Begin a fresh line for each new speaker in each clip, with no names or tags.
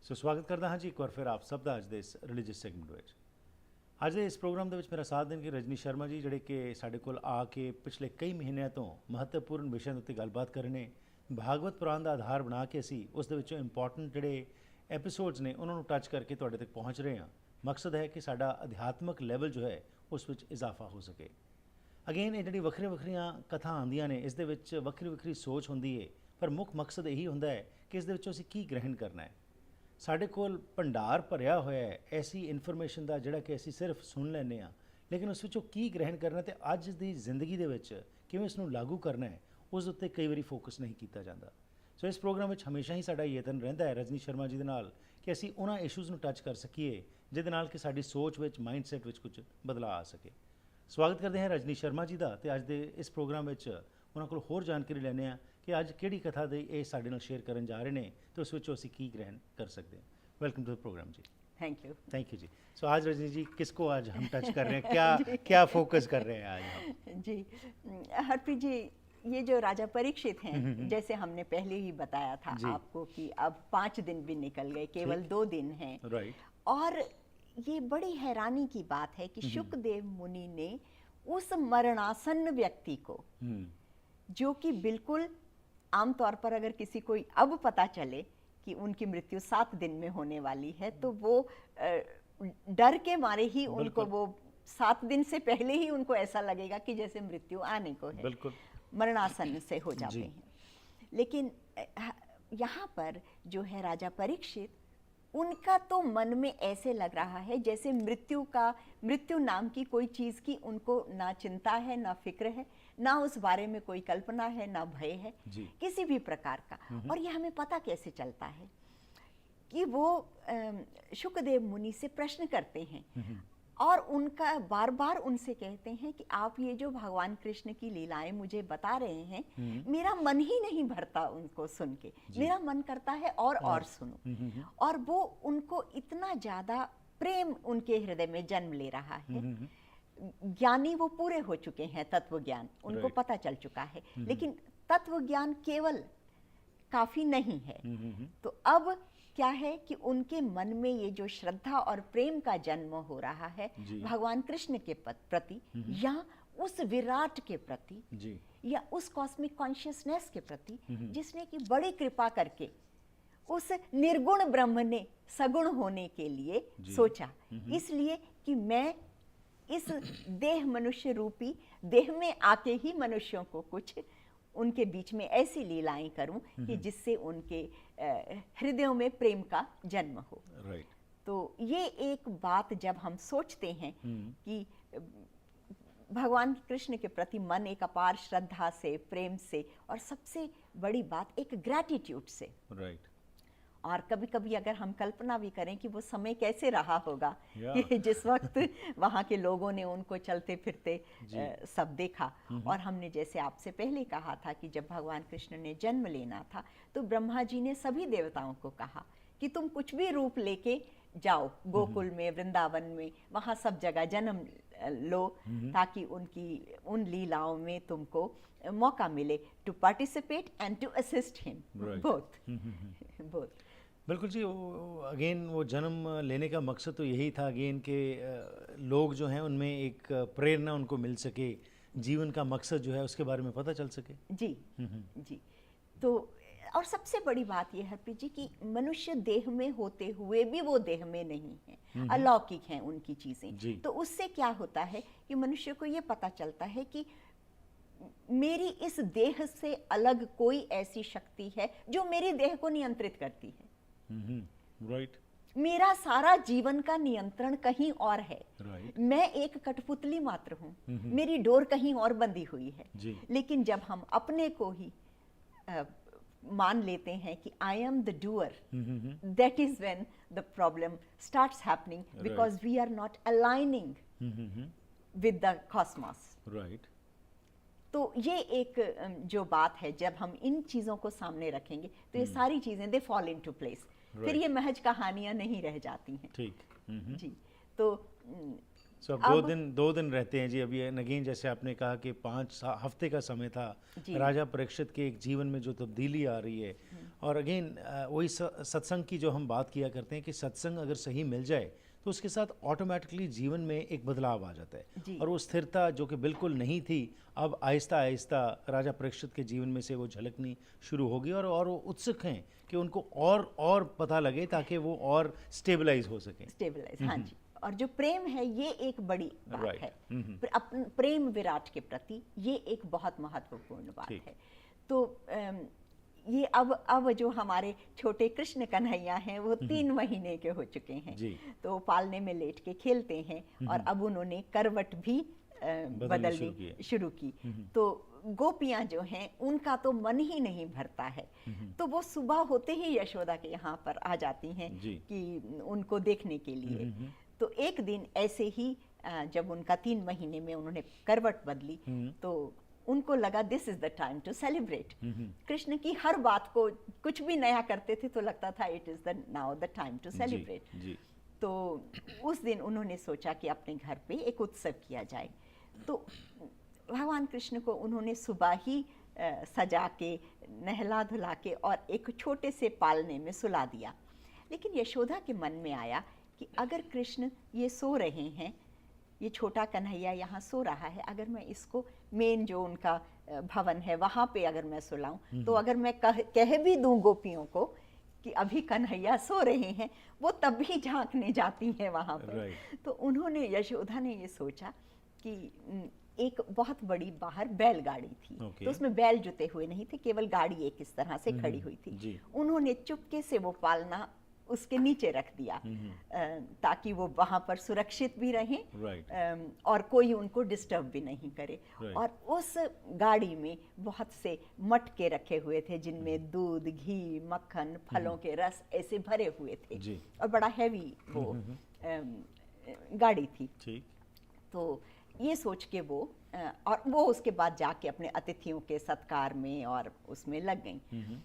ਸੋ ਸਵਾਗਤ ਕਰਦਾ ਹਾਂ ਜੀ ਇੱਕ ਵਾਰ ਫਿਰ ਆਪ ਸਭ ਦਾ ਅੱਜ ਦੇ ਇਸ ਰਿਲੀਜੀਅਸ ਸੈਗਮੈਂਟ ਵਿੱਚ। ਅੱਜ ਦੇ ਇਸ ਪ੍ਰੋਗਰਾਮ ਦੇ ਵਿੱਚ ਮੇਰਾ ਸਾਥ ਦੇਣਗੇ ਰਜਨੀ ਸ਼ਰਮਾ ਜੀ, ਜਿਹੜੇ ਕਿ ਸਾਡੇ ਕੋਲ ਆ ਕੇ ਪਿਛਲੇ ਕਈ ਮਹੀਨਿਆਂ ਤੋਂ ਮਹੱਤਵਪੂਰਨ ਵਿਸ਼ਿਆਂ ਦੇ ਉੱਤੇ ਗੱਲਬਾਤ ਕਰ ਰਹੇ ਨੇ। ਭਾਗਵਤ ਪੁਰਾਣ ਦਾ ਆਧਾਰ ਬਣਾ ਕੇ ਅਸੀਂ ਉਸ ਦੇ ਵਿੱਚੋਂ ਇੰਪੋਰਟੈਂਟ ਜਿਹੜੇ ਐਪੀਸੋਡਸ ਨੇ ਉਹਨਾਂ ਨੂੰ ਟੱਚ ਕਰਕੇ ਤੁਹਾਡੇ ਤੱਕ ਪਹੁੰਚ ਰਹੇ ਹਾਂ। ਮਕਸਦ ਹੈ ਕਿ ਸਾਡਾ ਅਧਿਆਤਮਕ ਲੈਵਲ ਜੋ ਹੈ ਉਸ ਵਿੱਚ ਇਜ਼ਾਫਾ ਹੋ ਸਕੇ। ਅਗੇਨ ਇਹ ਜਿਹੜੀ ਵੱਖਰੀਆਂ ਕਥਾ ਆਉਂਦੀਆਂ ਨੇ, ਇਸ ਦੇ ਵਿੱਚ ਵੱਖਰੀ ਸੋਚ ਹੁੰਦੀ ਹੈ, ਪਰ ਮੁੱਖ ਮਕਸਦ ਇਹੀ ਹੁੰਦਾ ਹੈ ਕਿ ਇਸ ਦੇ ਵਿੱਚੋਂ ਅਸੀਂ ਕੀ ਗ੍ਰਹਿਣ ਕਰਨਾ ਹੈ। ਸਾਡੇ ਕੋਲ ਭੰਡਾਰ ਭਰਿਆ ਹੋਇਆ ਹੈ ਐਸੀ ਇਨਫੋਰਮੇਸ਼ਨ ਦਾ ਜਿਹੜਾ ਕਿ ਅਸੀਂ ਸਿਰਫ ਸੁਣ ਲੈਂਦੇ ਹਾਂ, ਲੇਕਿਨ ਉਸ ਵਿੱਚੋਂ ਕੀ ਗ੍ਰਹਿਣ ਕਰਨਾ ਤੇ ਅੱਜ ਦੀ ਜ਼ਿੰਦਗੀ ਦੇ ਵਿੱਚ ਕਿਵੇਂ ਇਸ ਨੂੰ ਲਾਗੂ ਕਰਨਾ ਹੈ ਉਸ ਉੱਤੇ ਕਈ ਵਾਰੀ ਫੋਕਸ ਨਹੀਂ ਕੀਤਾ ਜਾਂਦਾ। ਸੋ ਇਸ ਪ੍ਰੋਗਰਾਮ ਵਿੱਚ ਹਮੇਸ਼ਾ ਹੀ ਸਾਡਾ ਯਤਨ ਰਹਿੰਦਾ ਹੈ ਰਜਨੀ ਸ਼ਰਮਾ ਜੀ ਦੇ ਨਾਲ ਕਿ ਅਸੀਂ ਉਹਨਾਂ ਇਸ਼ੂਜ਼ ਨੂੰ ਟੱਚ ਕਰ ਸਕੀਏ ਜਿਹਦੇ ਨਾਲ ਕਿ ਸਾਡੀ ਸੋਚ ਵਿੱਚ, ਮਾਈਂਡਸੈਟ ਵਿੱਚ ਕੁਝ ਬਦਲਾਅ ਆ ਸਕੇ। ਸਵਾਗਤ ਕਰਦੇ ਹਾਂ ਰਜਨੀ ਸ਼ਰਮਾ ਜੀ ਦਾ, ਤੇ ਅੱਜ ਦੇ ਇਸ ਪ੍ਰੋਗਰਾਮ ਵਿੱਚ ਉਹਨਾਂ ਕੋਲ ਹੋਰ ਜਾਣਕਾਰੀ ਲੈਂਦੇ ਹਾਂ ਕਿ ਅੱਜ ਕਿਹੜੀ ਕਥਾ ਦੇ ਇਹ ਸਾਡੇ ਨਾਲ ਸ਼ੇਅਰ ਕਰਨ ਜਾ ਰਹੇ ਨੇ ਤੇ ਉਸ ਵਿੱਚੋਂ ਅਸੀਂ ਕੀ ਗ੍ਰਹਿਣ कर सकते हैं। Welcome to the program ji. Thank you ji. So आज रजनी जी किसको आज हम टच कर रहे हैं, क्या फोकस कर रहे हैं आज हम?
जी हरप्रीत जी, ये जो राजा परीक्षित हैं, जैसे हमने पहले ही बताया था आपको कि अब 5 दिन भी निकल गए, केवल 2 दिन हैं।
राइट।
और ये बड़ी हैरानी की बात है कि शुकदेव मुनि ने उस मरणासन्न व्यक्ति को, जो कि बिल्कुल आमतौर पर अगर किसी को अब पता चले कि उनकी मृत्यु 7 दिन में होने वाली है तो वो डर के मारे ही उनको, वो 7 दिन से पहले ही उनको ऐसा लगेगा कि जैसे मृत्यु आने को है,
बिल्कुल
मरणासन्न से हो जाते हैं। लेकिन यहाँ पर जो है राजा परीक्षित, उनका तो मन में ऐसे लग रहा है जैसे मृत्यु नाम की कोई चीज़ की उनको ना चिंता है, ना फिक्र है, ना उस बारे में कोई कल्पना है, ना भय है किसी भी प्रकार का। और ये हमें पता कैसे चलता है कि वो शुकदेव मुनि से प्रश्न करते हैं और उनका बार बार उनसे कहते हैं कि आप ये जो भगवान कृष्ण की लीलाएं मुझे बता रहे हैं, मेरा मन ही नहीं भरता उनको सुन के, मेरा मन करता है और सुनो। और वो उनको इतना ज़्यादा प्रेम उनके हृदय में जन्म ले रहा है। ज्ञानी वो पूरे हो चुके हैं, तत्व ज्ञान उनको पता चल चुका है, लेकिन तत्व ज्ञान केवल काफ़ी नहीं है। तो अब क्या है कि उनके मन में ये जो श्रद्धा और प्रेम का जन्म हो रहा है भगवान कृष्ण के प्रति, या उस विराट के प्रति, या उस कॉस्मिक कॉन्शियसनेस के प्रति जिसने की बड़ी कृपा करके उस निर्गुण ब्रह्म ने सगुण होने के लिए सोचा, इसलिए कि मैं इस देह मनुष्य रूपी देह में आके ही मनुष्यों को कुछ उनके बीच में ऐसी लीलाएं करूं कि जिससे उनके हृदयों में प्रेम का जन्म हो।
राइट।
तो ये एक बात जब हम सोचते हैं कि भगवान कृष्ण के प्रति मन एक अपार श्रद्धा से, प्रेम से, और सबसे बड़ी बात एक ग्रैटिट्यूड से।
राइट।
और कभी कभी अगर हम कल्पना भी करें कि वो समय कैसे रहा होगा कि जिस वक्त वहाँ के लोगों ने उनको चलते फिरते सब देखा। और हमने जैसे आपसे पहले कहा था कि जब भगवान कृष्ण ने जन्म लेना था तो ब्रह्मा जी ने सभी देवताओं को कहा कि तुम कुछ भी रूप लेके जाओ गोकुल में, वृंदावन में, वहाँ सब जगह जन्म लो, ताकि उन लीलाओं में तुमको मौका मिले to participate and to assist him, both.
बिल्कुल जी। अगेन वो जन्म लेने का मकसद तो यही था अगेन कि लोग जो हैं उनमें एक प्रेरणा उनको मिल सके, जीवन का मकसद जो है उसके बारे में पता चल सके।
जी। तो और सबसे बड़ी बात यह है हरप्रीत जी कि मनुष्य देह में होते हुए भी वो देह में नहीं है, अलौकिक हैं उनकी चीज़ें। तो उससे क्या होता है कि मनुष्य को ये पता चलता है कि मेरी इस देह से अलग कोई ऐसी शक्ति है जो मेरी देह को नियंत्रित करती है।
राइट।
मेरा सारा जीवन का नियंत्रण कहीं और है। मैं एक कठपुतली मात्र हूँ, मेरी डोर कहीं और बंधी हुई है। लेकिन जब हम अपने को ही मान लेते हैं कि I am the doer, that is when the problem starts happening, because we are not aligning with the cosmos.
Right.
तो ये एक जो बात है, जब हम इन चीज़ों को सामने रखेंगे तो ये सारी चीज़ें दे फॉल इनटू प्लेस। फिर ये महज कहानियाँ नहीं रह जाती हैं।
ठीक।
जी। तो
सो अब 2 दिन रहते हैं जी। अभी नगीन जैसे आपने कहा कि 5 हफ्ते का समय था
जी।
राजा परीक्षित के एक जीवन में जो तब्दीली आ रही है, और अगेन वही सत्संग की जो हम बात किया करते हैं कि सत्संग अगर सही मिल जाए तो उसके साथ ऑटोमेटिकली जीवन में एक बदलाव आ जाता
जी।
है, और वो स्थिरता जो कि बिल्कुल नहीं थी अब आहिस्ता आहिस्ता राजा परीक्षित के जीवन में से वो झलकनी शुरू होगी, और वो उत्सुक हैं कि उनको और पता लगे ताकि वो और स्टेबलाइज हो सकें।
स्टेबलाइज, हाँ जी। और जो प्रेम है ये एक बड़ी बात
Right.
है। प्रेम विराट के प्रति ये एक बहुत महत्वपूर्ण बात
ठीक।
है। तो ये अब जो हमारे छोटे कृष्ण कन्हैया हैं वो 3 महीने के हो चुके हैं।
जी।
तो पालने में लेट के खेलते हैं, और अब उन्होंने करवट भी बदलनी शुरू की। तो गोपियां जो हैं उनका तो मन ही नहीं भरता है, तो वो सुबह होते ही यशोदा के यहाँ पर आ जाती हैं कि उनको देखने के लिए। तो एक दिन ऐसे ही जब उनका 3 महीने में उन्होंने करवट बदली, तो उनको लगा this is the time to celebrate. Krishna की हर बात को कुछ भी नया करते थे तो लगता था it is the now the time to celebrate. तो उस दिन उन्होंने सोचा कि अपने घर पे एक उत्सव किया जाए। तो भगवान कृष्ण को उन्होंने सुबह ही सजा के, नहला धुला के और एक छोटे से पालने में सुला दिया। लेकिन यशोदा के मन में आया कि अगर कृष्ण ये सो रहे हैं, ये छोटा कन्हैया यहाँ सो रहा है, अगर मैं इसको मेन जो उनका भवन है वहाँ पे अगर मैं सुलाऊं, तो अगर मैं कह भी दूं गोपियों को कि अभी कन्हैया सो रहे हैं, वो तब भी झांकने जाती हैं वहाँ पर। तो उन्होंने, यशोदा ने ये सोचा कि एक बहुत बड़ी बाहर बैलगाड़ी थी, तो उसमें बैल जुते हुए नहीं थे, केवल गाड़ी एक इस तरह से खड़ी हुई थी। उन्होंने चुपके से वो पालना उसके नीचे रख दिया, ताकि वो वहां पर सुरक्षित भी रहें और कोई उनको डिस्टर्ब भी नहीं करे। और उस गाड़ी में बहुत से मटके रखे हुए थे जिनमें दूध, घी, मक्खन, फलों के रस ऐसे भरे हुए थे, और बड़ा हैवी वो गाड़ी थी। तो ये सोच के वो उसके बाद जाके अपने अतिथियों के सत्कार में और उसमें लग गई।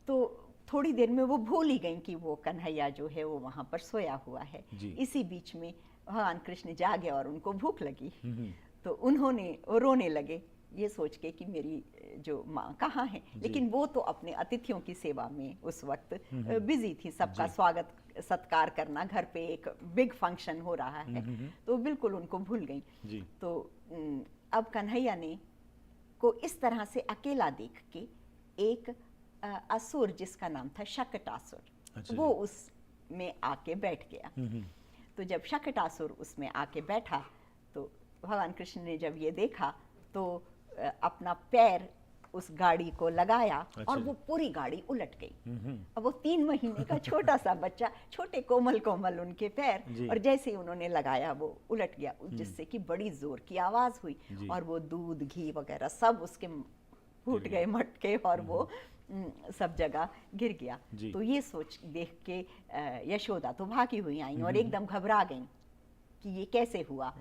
तो थोड़ी देर में वो भूल ही गई कि वो कन्हैया जो है वो वहाँ पर सोया हुआ है। इसी बीच में भगवान कृष्ण जागे और उनको भूख लगी, तो उन्होंने रोने लगे ये सोच के कि मेरी जो माँ कहाँ है। लेकिन वो तो अपने अतिथियों की सेवा में उस वक्त बिजी थी, सबका स्वागत सत्कार करना, घर पे एक बिग फंक्शन हो रहा है, तो बिल्कुल उनको भूल गई। तो अब कन्हैया ने को इस तरह से अकेला देख के एक असुर जिसका नाम था शकटासुर, वो उसमें आके बैठ गया। तो जब शकटासुर उसमें आके बैठा, तो भगवान कृष्ण ने जब ये देखा तो अपना पैर उस गाड़ी को लगाया, और वो पूरी गाड़ी उलट गई। अब वो 3 महीने का छोटा सा बच्चा, छोटे कोमल कोमल उनके पैर, और जैसे ही उन्होंने लगाया वो उलट गया, जिससे कि बड़ी जोर की आवाज हुई, और वो दूध, घी वगैरह सब उसके फूट गए मटके, और वो सब जगह गिर गया। तो ये सोच देख के यशोदा तो भागी हुई आई और एकदम घबरा गई कि ये कैसे हुआ।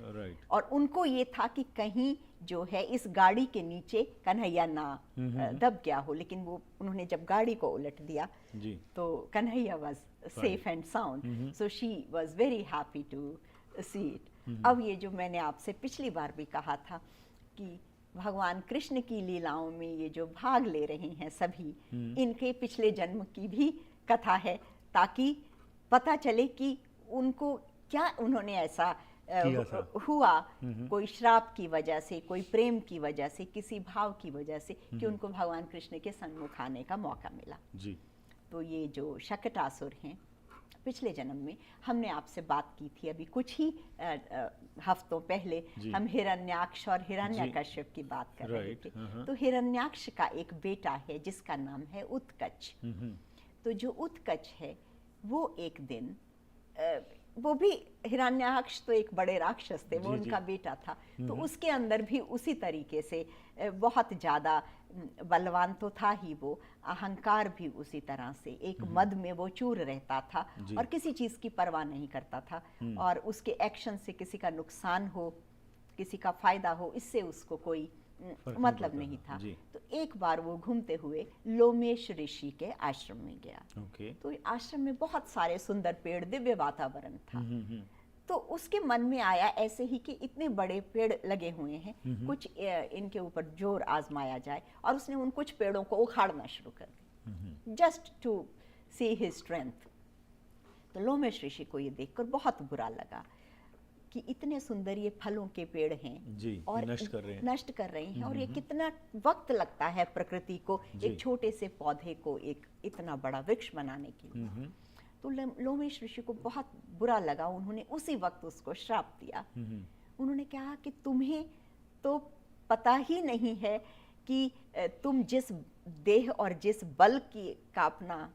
और उनको ये था कि कहीं जो है इस गाड़ी के नीचे कन्हैया ना दब गया हो। लेकिन वो उन्होंने जब गाड़ी को उलट दिया तो Kanhaiya was safe and sound, so she was very happy to see it. अब ये जो मैंने आपसे पिछली बार भी कहा था कि भगवान कृष्ण की लीलाओं में ये जो भाग ले रहे हैं सभी, इनके पिछले जन्म की भी कथा है, ताकि पता चले कि उनको क्या उन्होंने ऐसा हुआ, कोई श्राप की वजह से, कोई प्रेम की वजह से, किसी भाव की वजह से, कि उनको भगवान कृष्ण के सन्मुख आने का मौका मिला। तो ये जो शकटासुर हैं, पिछले जन्म में हमने आपसे बात की थी अभी कुछ ही हफ्तों पहले, हम हिरण्याक्ष और हिरण्यकश्यप की बात कर रहे थे। तो हिरण्याक्ष का एक बेटा है जिसका नाम है उत्कच। तो जो उत्कच है वो एक दिन, वो भी, हिरण्याक्ष तो एक बड़े राक्षस थे, वो उनका बेटा था, तो उसके अंदर भी उसी तरीके से बहुत ज्यादा बलवान तो था ही, वो अहंकार भी उसी तरह से, एक मद में वो चूर रहता था और किसी चीज की परवाह नहीं करता था, और उसके एक्शन से किसी का नुकसान हो, किसी का फायदा हो, इससे उसको कोई मतलब नहीं था। तो एक बार वो घूमते हुए लोमेश ऋषि के आश्रम में गया। तो आश्रम में बहुत सारे सुंदर पेड़, दिव्य वातावरण था। तो उसके मन में आया ऐसे ही कि इतने बड़े पेड़ लगे हुए हैं, कुछ इनके ऊपर जोर आजमाया जाए, और उसने उन कुछ पेड़ों को उखाड़ना शुरू कर दिया, just to see his strength. तो लोमेश ऋषि को ये देखकर बहुत बुरा लगा कि इतने सुंदर ये फलों के पेड़ हैं
जी,
और नष्ट कर रहे हैं, और ये कितना वक्त लगता है प्रकृति को एक छोटे से पौधे को एक इतना बड़ा वृक्ष बनाने के लिए। तो लोमेश ऋषि को बहुत बुरा लगा, उन्होंने उसी वक्त उसको श्राप दिया। उन्होंने कहा कि तुम्हें तो पता ही नहीं है कि तुम जिस देह और जिस बल की का अपना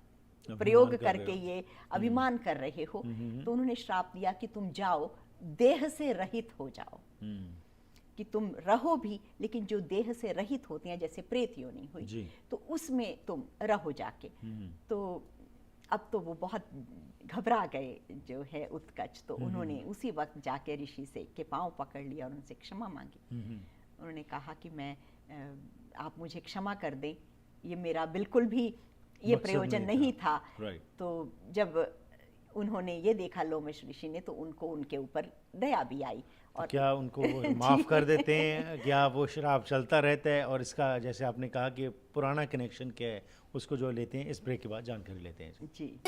प्रयोग करके ये अभिमान कर रहे हो, तो उन्होंने श्राप दिया कि तुम जाओ, देह से रहित हो जाओ, कि तुम रहो भी लेकिन जो देह से रहित होते हैं, जैसे प्रेत योनि हुई, तो उसमें तुम रहो जाके। तो अब तो वो बहुत घबरा गए जो है उत्कच, तो उन्होंने उसी वक्त जाके ऋषि से के पांव पकड़ लिया और उनसे क्षमा मांगी। उन्होंने कहा कि मैं आप मुझे क्षमा कर दें, ये मेरा बिल्कुल भी ये प्रयोजन नहीं था। तो जब उन्होंने ये देखा लोमेश ऋषि ने, तो उनको उनके ऊपर दया भी आई। और
तो क्या उनको माफ कर देते हैं, क्या वो श्राप चलता रहता है? और इसका जैसे आपने कहा कि पुराना कनेक्शन क्या है, उसको जो लेते हैं, इस ब्रेक के बाद जानकारी लेते हैं
जी।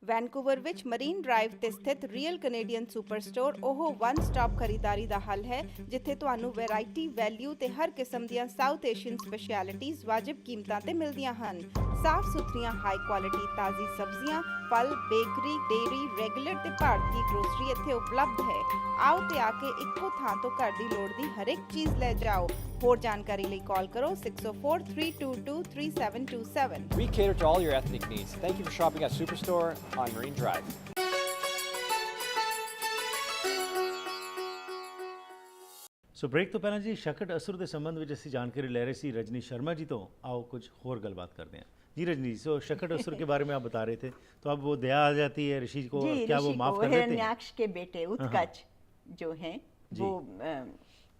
ਵੈਨਕੂਵਰ ਵਿੱਚ ਮਰੀਨ ਡਰਾਈਵ ਤੇ ਸਥਿਤ ਰੀਅਲ ਕੈਨੇਡੀਅਨ ਸੁਪਰ ਸਟੋਰ ਉਹ ਵਨ ਸਟਾਪ ਖਰੀਦਾਰੀ ਦਾ ਹੱਲ ਹੈ, ਜਿੱਥੇ ਤੁਹਾਨੂੰ ਵੈਰਾਈਟੀ, ਵੈਲਿਊ ਤੇ ਹਰ ਕਿਸਮ ਦੀਆਂ ਸਾਊਥ ਏਸ਼ੀਅਨ ਸਪੈਸ਼ਲਿਟੀਜ਼ ਵਾਜਿਬ ਕੀਮਤਾਂ ਤੇ ਮਿਲਦੀਆਂ ਹਨ। ਸਾਫ਼ ਸੁਥਰੀਆਂ ਹਾਈ ਕੁਆਲਿਟੀ ਤਾਜ਼ੀ ਸਬਜ਼ੀਆਂ, ਫਲ, ਬੇਕਰੀ, ਡੇਅਰੀ, ਰੈਗੂਲਰ ਤੇ ਭਾਰਤੀ ਗਰੋਸਰੀ ਇੱਥੇ ਉਪਲਬਧ ਹੈ। ਆਓ ਤੇ ਆ ਕੇ ਇੱਕੋ ਥਾਂ ਤੋਂ ਘਰ ਦੀ ਲੋੜ ਦੀ ਹਰੇਕ ਚੀਜ਼ ਲੈ ਜਾਓ। ਹੋਰ ਜਾਣਕਾਰੀ ਲਈ ਕਾਲ ਕਰੋ 604-322-3727।
We cater to all your ethnic needs. Thank you for shopping at Superstore on Marine Drive.
So break ਤੋਂ ਪਹਿਲਾਂ ਜੀ ਸ਼ਕਟ ਅਸੁਰ ਦੇ ਸੰਬੰਧ ਵਿੱਚ ਅਸੀਂ ਜਾਣਕਾਰੀ ਲੈ ਰਹੇ ਸੀ रजनी शर्मा जी तो। आओ कुछ और गलबात करते हैं जी। रजनी, सो शकट असुर के बारे में आप बता रहे थे, तो अब वो दया आ जाती है ऋषि को, क्या वो माफ कर देते हैं?
हिरण्याक्ष के बेटे उत्कच जो हैं वो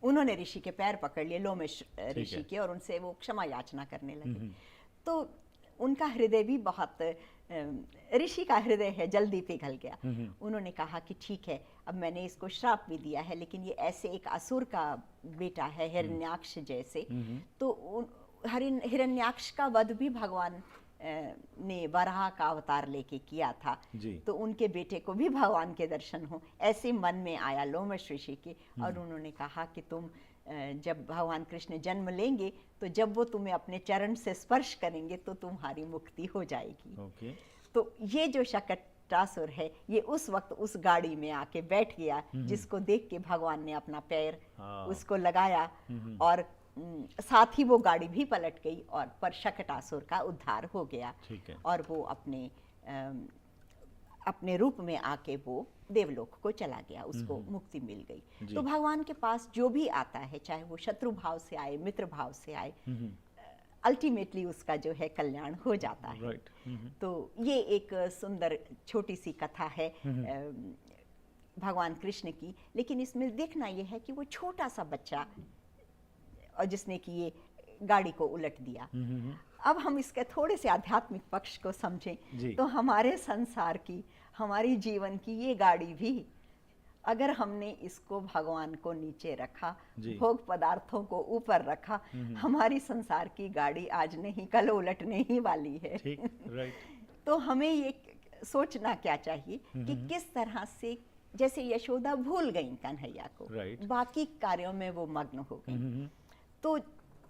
उन्होंने ऋषि के पैर पकड़ लिए, लोमेश ऋषि के, और उनसे वो क्षमा याचना करने लगे। तो उनका हृदय भी बहुत, ऋषि का हृदय है, जल्दी पिघल गया। उन्होंने कहा कि ठीक है, अब मैंने इसको श्राप भी दिया है, लेकिन ये ऐसे एक असुर का बेटा है, हिरण्याक्ष जैसे, तो हिरण्याक्ष का वध भी भगवान ने वराह का अवतार लेके किया था, तो उनके बेटे को भी भगवान के दर्शन हो, ऐसे मन में आया लोमेश ऋषि के। और उन्होंने कहा कि तुम जब भगवान कृष्ण जन्म लेंगे, तो जब वो तुम्हें अपने चरण से स्पर्श करेंगे तो तुम्हारी मुक्ति हो जाएगी। तो ये जो शकटासुर है, ये उस वक्त उस गाड़ी में आके बैठ गया, जिसको देख के भगवान ने अपना पैर उसको लगाया, और साथ ही वो गाड़ी भी पलट गई, और पर शकटासुर का उद्धार हो गया, और वो अपने रूप में आके वो देवलोक को चला गया, उसको मुक्ति मिल गई। तो भगवान के पास जो भी आता है, चाहे वो शत्रु भाव से आए, मित्र भाव से आए, अल्टीमेटली उसका जो है कल्याण हो जाता है। तो ये एक सुंदर छोटी सी कथा है भगवान कृष्ण की। लेकिन इसमें देखना ये है कि वो छोटा सा बच्चा, और जिसने कि ये गाड़ी को उलट दिया। अब हम इसके थोड़े से आध्यात्मिक पक्ष को समझें, तो हमारे संसार की, हमारी जीवन की ये गाड़ी भी, अगर हमने इसको भगवान को नीचे रखा, भोग पदार्थों को ऊपर रखा, हमारी संसार की गाड़ी आज नहीं कल उलटने ही वाली है। तो हमें ये सोचना क्या चाहिए कि किस तरह से, जैसे यशोदा भूल गई कन्हैया को, बाकी कार्यों में वो मग्न हो गई, तो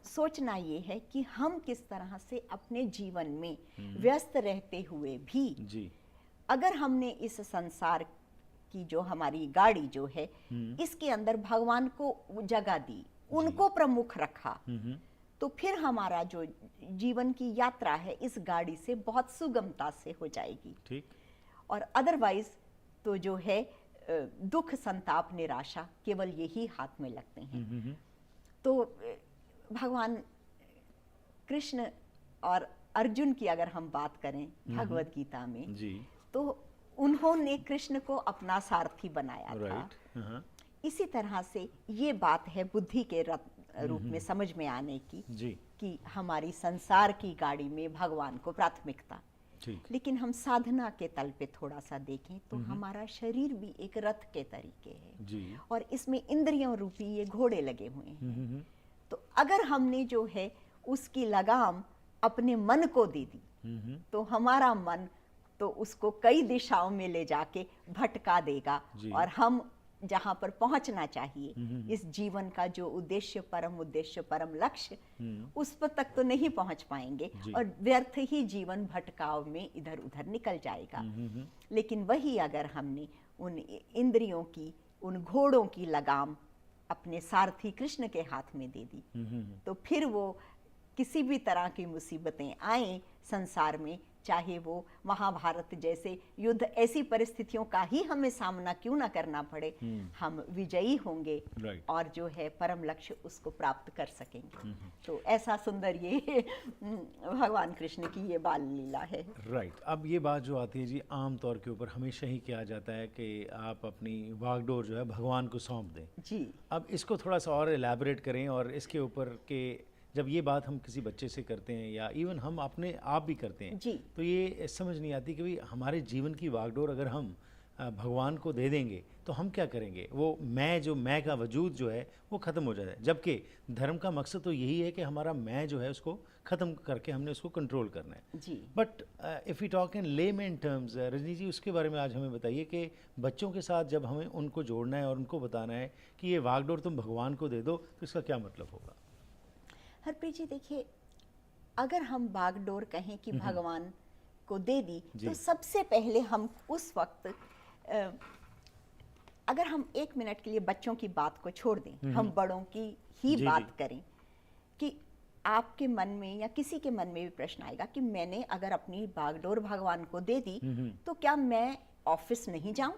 सोचना ये है कि हम किस तरह से अपने जीवन में व्यस्त रहते हुए भी, अगर हमने इस संसार की जो हमारी गाड़ी जो है, इसके अंदर भगवान को जगह दी, उनको प्रमुख रखा, तो फिर हमारा जो जीवन की यात्रा है इस गाड़ी से बहुत सुगमता से हो जाएगी। और अदरवाइज तो जो है दुख, संताप, निराशा केवल यही हाथ में लगते हैं। तो भगवान कृष्ण और अर्जुन की अगर हम बात करें भगवत गीता में, तो उन्होंने कृष्ण को अपना सारथी बनाया था। इसी तरह से ये बात है बुद्धि के रूप में समझ में आने की, कि हमारी संसार की गाड़ी में भगवान को प्राथमिकता,
ठीक।
लेकिन हम साधना के तल पे थोड़ा सा देखें तो हमारा शरीर भी एक रथ के तरीके है
जी।
और इसमें इंद्रियों रूपी ये घोड़े लगे हुए हैं। तो अगर हमने जो है उसकी लगाम अपने मन को दे दी तो हमारा मन तो उसको कई दिशाओं में ले जाके भटका देगा
जी।
और हम जहाँ पर पहुंचना चाहिए इस जीवन का जो उद्देश्य परम लक्ष्य उस पर तक तो नहीं पहुंच पाएंगे
जी।
और व्यर्थ ही जीवन भटकाव में इधर उधर निकल जाएगा। लेकिन वही अगर हमने उन इंद्रियों की उन घोड़ों की लगाम अपने सारथी कृष्ण के हाथ में दे दी तो फिर वो किसी भी तरह की मुसीबतें आए संसार में, चाहे वो महाभारत जैसे युद्ध ऐसी परिस्थितियों का ही हमें सामना क्यों ना करना पड़े, हम विजयी होंगे
Right.
और जो है परम लक्ष्य उसको प्राप्त कर सकेंगे। तो ऐसा सुंदर ये भगवान कृष्ण की ये बाल लीला है।
राइट। अब ये बात जो आती है जी, आम तौर के ऊपर हमेशा ही किया जाता है कि आप अपनी वागडोर जो है भगवान को सौंप दें।
जी
अब इसको थोड़ा सा और एलैबोरेट करें और इसके ऊपर के जब ये बात हम किसी बच्चे से करते हैं या इवन हम अपने आप भी करते हैं
जी।
तो ये समझ नहीं आती कि भाई हमारे जीवन की वागडोर अगर हम भगवान को दे देंगे तो हम क्या करेंगे। वो मैं का वजूद जो है वो ख़त्म हो जाता है, जबकि धर्म का मकसद तो यही है कि हमारा मैं जो है उसको ख़त्म करके हमने उसको कंट्रोल करना है।
जी।
But if you talk in layman terms, Rajni ji उसके बारे में आज हमें बताइए कि बच्चों के साथ जब हमें उनको जोड़ना है और उनको बताना है कि ये वागडोर तुम भगवान को दे दो तो इसका क्या मतलब होगा।
हरप्रीत जी देखिए, अगर हम बागडोर कहें कि भगवान को दे दी तो सबसे पहले हम उस वक्त अगर हम एक मिनट के लिए बच्चों की बात को छोड़ दें, हम बड़ों की ही
जी,
बात
जी।
करें कि आपके मन में या किसी के मन में भी प्रश्न आएगा कि मैंने अगर अपनी बागडोर भगवान को दे दी तो क्या मैं ऑफिस नहीं जाऊं,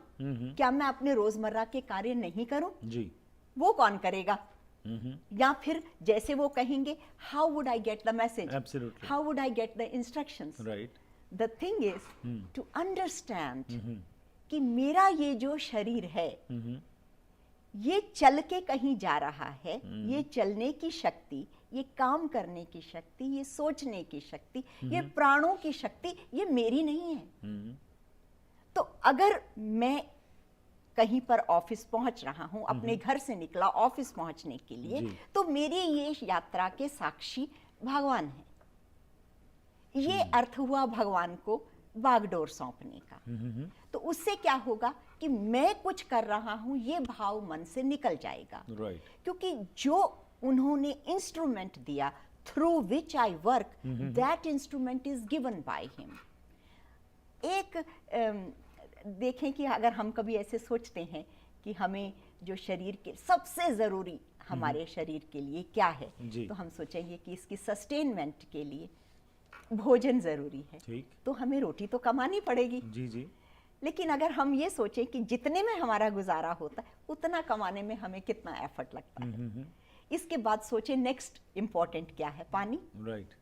क्या मैं अपने रोजमर्रा के कार्य नहीं करूं,
जी।
वो कौन करेगा। या फिर जैसे वो कहेंगे how would I get the message,
Absolutely.
How would I get the instructions.
Right.
The thing is to understand कि मेरा ये जो शरीर है ये चल के कहीं जा रहा है, ये चलने की शक्ति, ये काम करने की शक्ति, ये सोचने की शक्ति, ये प्राणों की शक्ति, ये मेरी नहीं है। तो अगर मैं कहीं पर ऑफिस पहुंच रहा हूं, अपने घर से निकला ऑफिस पहुंचने के लिए,
जी।
तो मेरी ये यात्रा के साक्षी भगवान है। ये अर्थ हुआ भगवान को बागडोर सौंपने का। तो उससे क्या होगा कि मैं कुछ कर रहा हूं ये भाव मन से निकल जाएगा।
राइट।
क्योंकि जो उन्होंने इंस्ट्रूमेंट दिया through which I work, that instrument is given by him. एक देखें कि अगर हम कभी ऐसे सोचते हैं कि हमें जो शरीर के सबसे ज़रूरी हमारे शरीर के लिए क्या है,
जी।
तो हम सोचेंगे कि इसकी सस्टेनमेंट के लिए भोजन ज़रूरी है,
ठीक।
तो हमें रोटी तो कमानी पड़ेगी।
जी जी।
लेकिन अगर हम ये सोचें कि जितने में हमारा गुजारा होता है उतना कमाने में हमें कितना एफर्ट लगता है, इसके बाद सोचें नेक्स्ट इम्पोर्टेंट क्या है, पानी।
राइट।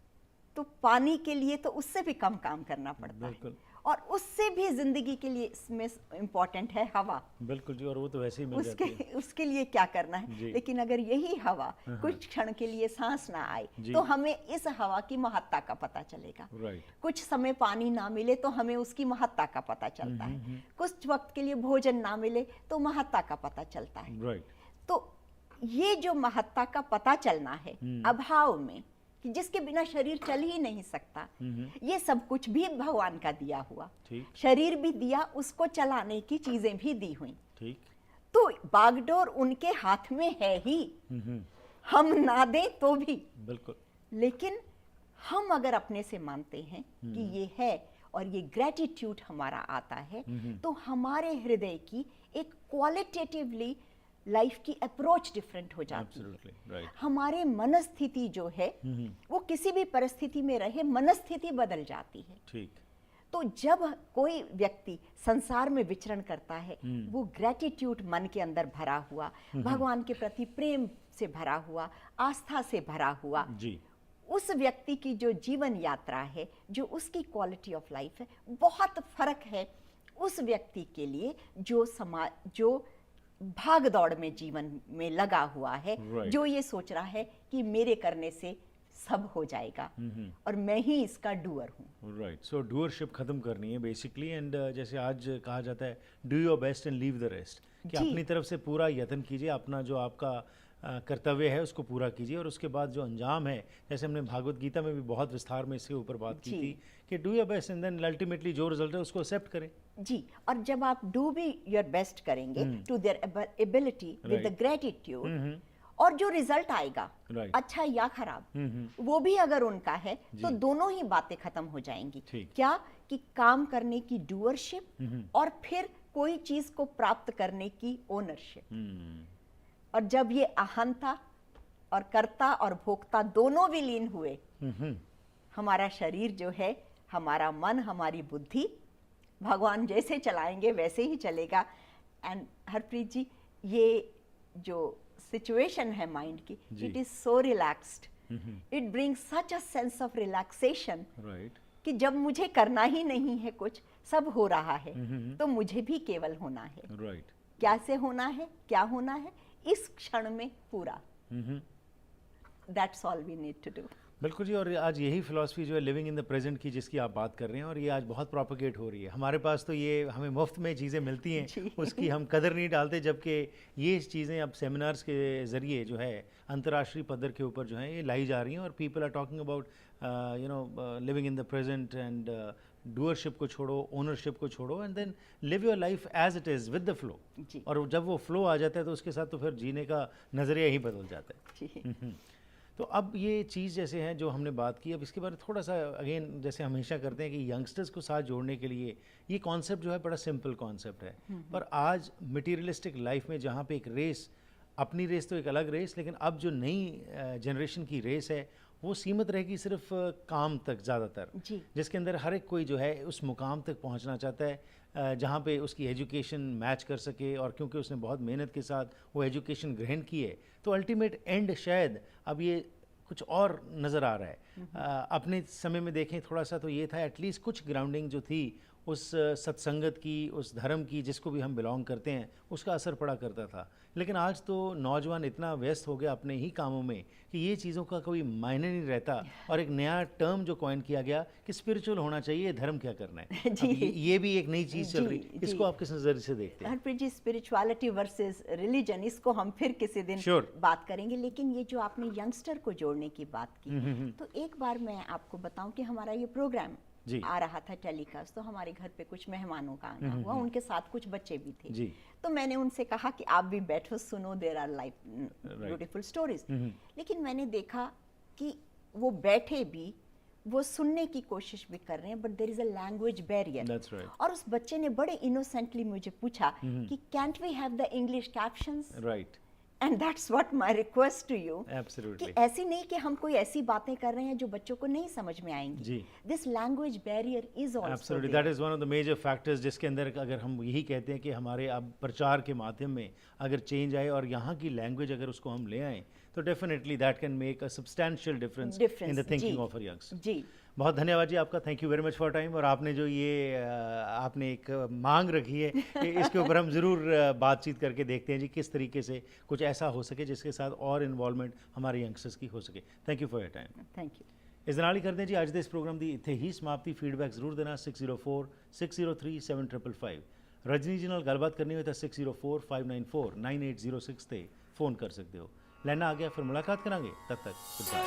तो पानी के लिए तो उससे भी कम काम करना पड़ता
बिल्कुल।
है और उससे भी जिंदगी के लिए इसमें इम्पोर्टेंट है हवा।
बिल्कुल जी, और वो तो वैसे ही मिल जाती है।
उसके लिए क्या करना
जी।
है। लेकिन अगर यही हवा कुछ क्षण के लिए सांस ना आए
जी।
तो हमें इस हवा की महत्ता का पता चलेगा।
राइट।
कुछ समय पानी ना मिले तो हमें उसकी महत्ता का पता चलता है। कुछ वक्त के लिए भोजन ना मिले तो महत्ता का पता चलता है।
राइट।
तो ये जो महत्ता का पता चलना है अभाव में, कि जिसके बिना शरीर चल ही नहीं सकता, ये सब कुछ भी भगवान का दिया हुआ।
ठीक।
शरीर भी दिया, उसको चलाने की चीजें भी दी हुई।
ठीक।
तो बागडोर उनके हाथ में है ही, हम ना दें तो भी।
बिल्कुल।
लेकिन हम अगर अपने से मानते हैं कि ये है और ये ग्रेटिट्यूड हमारा आता है, तो हमारे हृदय की एक क्वालिटेटिवली लाइफ की अप्रोच डिफरेंट हो जाती है।
Absolutely right.
हमारे मनस्थिति जो है वो किसी भी परिस्थिति में रहे मनस्थिति बदल जाती है।
ठीक।
तो जब कोई व्यक्ति संसार में विचरण करता है, वो ग्रेटिट्यूड मन के अंदर भरा हुआ, भगवान के प्रति प्रेम से भरा हुआ, आस्था से भरा हुआ,
जी।
उस व्यक्ति की जो जीवन यात्रा है, जो उसकी क्वालिटी ऑफ लाइफ है, बहुत फर्क है उस व्यक्ति के लिए जो भाग दौड़ में जीवन में लगा हुआ है,
Right.
जो ये सोच रहा है कि मेरे करने से सब हो जाएगा और मैं ही इसका डूअर हूँ।
राइट, सो डूअरशिप खत्म करनी है बेसिकली, एंड जैसे आज कहा जाता है do your best and leave the rest, कि
जी।
अपनी तरफ से पूरा यत्न कीजिए, अपना जो आपका कर्तव्य है उसको पूरा कीजिए, और उसके बाद जो अंजाम है, जैसे हमने भागवत गीता में भी बहुत विस्तार में इसके ऊपर बात की
जी।
थी कि do your best and then ultimately जो रिजल्ट है उसको एक्सेप्ट करें।
जी, और जब आप डू बी योर बेस्ट करेंगे to their ability with the
Right.
Gratitude, और जो रिजल्ट आएगा
Right.
अच्छा या खराब वो भी अगर उनका है तो दोनों ही बातें खत्म हो जाएंगी।
ठीक।
क्या कि काम करने की डूअरशिप और फिर कोई चीज को प्राप्त करने की ओनरशिप। और जब ये अहंता और कर्ता और भोक्ता दोनों विलीन हुए, हमारा शरीर जो है, हमारा मन, हमारी बुद्धि भगवान जैसे चलाएंगे वैसे ही चलेगा। एंड हरप्रीत जी, ये जो सिचुएशन है माइंड की,
जी।
It is so relaxed, it brings such a sense of relaxation
right,
कि जब मुझे करना ही नहीं है, कुछ सब हो रहा है, तो मुझे भी केवल होना है।
राइट,
कैसे होना है, क्या होना है, इस क्षण में पूरा। That's all we need to do.
बिल्कुल जी। और आज यही फिलॉसफी जो है लिविंग इन द प्रेजेंट की, जिसकी आप बात कर रहे हैं, और ये आज बहुत प्रोपोगेट हो रही है हमारे पास, तो ये हमें मुफ्त में चीज़ें मिलती हैं,
जी।
उसकी हम कदर नहीं डालते, जबकि ये चीज़ें अब सेमिनार्स के ज़रिए जो है अंतर्राष्ट्रीय पद्धर के ऊपर जो है ये लाई जा रही हैं, और people are talking about living in the present and doership को छोड़ो, ओनरशिप को छोड़ो, and then live your life as it is with the flow.
जी।
और जब वो फ्लो आ जाता है तो उसके साथ तो फिर जीने का नज़रिया ही बदल जाता है।
जी।
तो अब ये चीज़ जैसे है जो हमने बात की, अब इसके बारे में थोड़ा सा अगेन जैसे हमेशा करते हैं कि यंगस्टर्स को साथ जोड़ने के लिए ये कॉन्सेप्ट जो है बड़ा सिंपल कॉन्सेप्ट है, पर आज मटीरियलिस्टिक लाइफ में जहाँ पे एक रेस, अपनी रेस तो एक अलग रेस, लेकिन अब जो नई जनरेशन की रेस है वो सीमित रहेगी सिर्फ काम तक ज़्यादातर,
जी।
जिसके अंदर हर एक कोई जो है उस मुकाम तक पहुंचना चाहता है जहाँ पे उसकी एजुकेशन मैच कर सके, और क्योंकि उसने बहुत मेहनत के साथ वो एजुकेशन ग्रहण की है, तो अल्टीमेट एंड शायद अब ये कुछ और नज़र आ रहा है। अपने समय में देखें थोड़ा सा तो ये था एटलीस्ट कुछ ग्राउंडिंग जो थी उस सत्संगत की, उस धर्म की जिसको भी हम बिलोंग करते हैं, उसका असर पड़ा करता था। लेकिन आज तो नौजवान इतना व्यस्त हो गया अपने ही कामों में कि ये चीज़ों का कोई मायने नहीं रहता, और एक नया टर्म जो कॉइन किया गया कि स्पिरिचुअल होना चाहिए, धर्म क्या करना है।
जी।
अब ये भी एक नई चीज़ चल
जी,
रही,
जी।
इसको आप किस नज़रिए से देखते हैं?
हरप्रीत जी, स्पिरिचुअलिटी वर्सेस रिलीजन, इसको हम फिर किसी दिन
Sure.
बात करेंगे। लेकिन ये जो आपने यंगस्टर को जोड़ने की बात की, तो एक बार मैं आपको बताऊं कि हमारा ये प्रोग्राम
जी।
आ रहा था टेलीकास्ट, तो हमारे घर पे कुछ मेहमानों का आना हुआ, उनके साथ कुछ बच्चे भी थे।
जी।
तो मैंने उनसे कहा कि आप भी बैठो, सुनो, there are life beautiful stories. लेकिन मैंने देखा कि वो बैठे भी, वो सुनने की कोशिश भी कर रहे हैं, but there is a language barrier.
That's right.
और उस बच्चे ने बड़े इनोसेंटली मुझे पूछा कि can't we have the English captions,
right,
and that's what my request to you, कि
एब्सोल्युटली।
ऐसी नहीं कि हम कोई ऐसी बातें कर रहे हैं जो बच्चों को नहीं समझ में आएंगी।
जी।
This language barrier is also
absolutely, that is one of the major factors, जिसके अंदर अगर हम यही कहते हैं कि हमारे अब प्रचार के माध्यम में अगर चेंज आए और यहाँ की लैंग्वेज अगर उसको हम ले आएँ, तो definitely that can make a substantial difference in the thinking of a youngster.
जी।
बहुत धन्यवाद जी आपका, thank you very much for time. और आपने जो ये आपने एक मांग रखी है कि इसके ऊपर हम ज़रूर बातचीत करके देखते हैं जी किस तरीके से कुछ ऐसा हो सके जिसके साथ और इन्वॉल्वमेंट हमारे यंगस्टर्स की हो सके। Thank you for your time.
Thank you.
इस नाल ही करते हैं जी आज दे इस प्रोग्राम की इत्थे ही समाप्ति। फीडबैक जरूर देना 6046037555। रजनी जी नाल गलबात करनी हो तो 6045949806 ते फोन कर सकते हो। लैना आ गया, फिर मुलाकात करांगे, तब तक गुड बाय।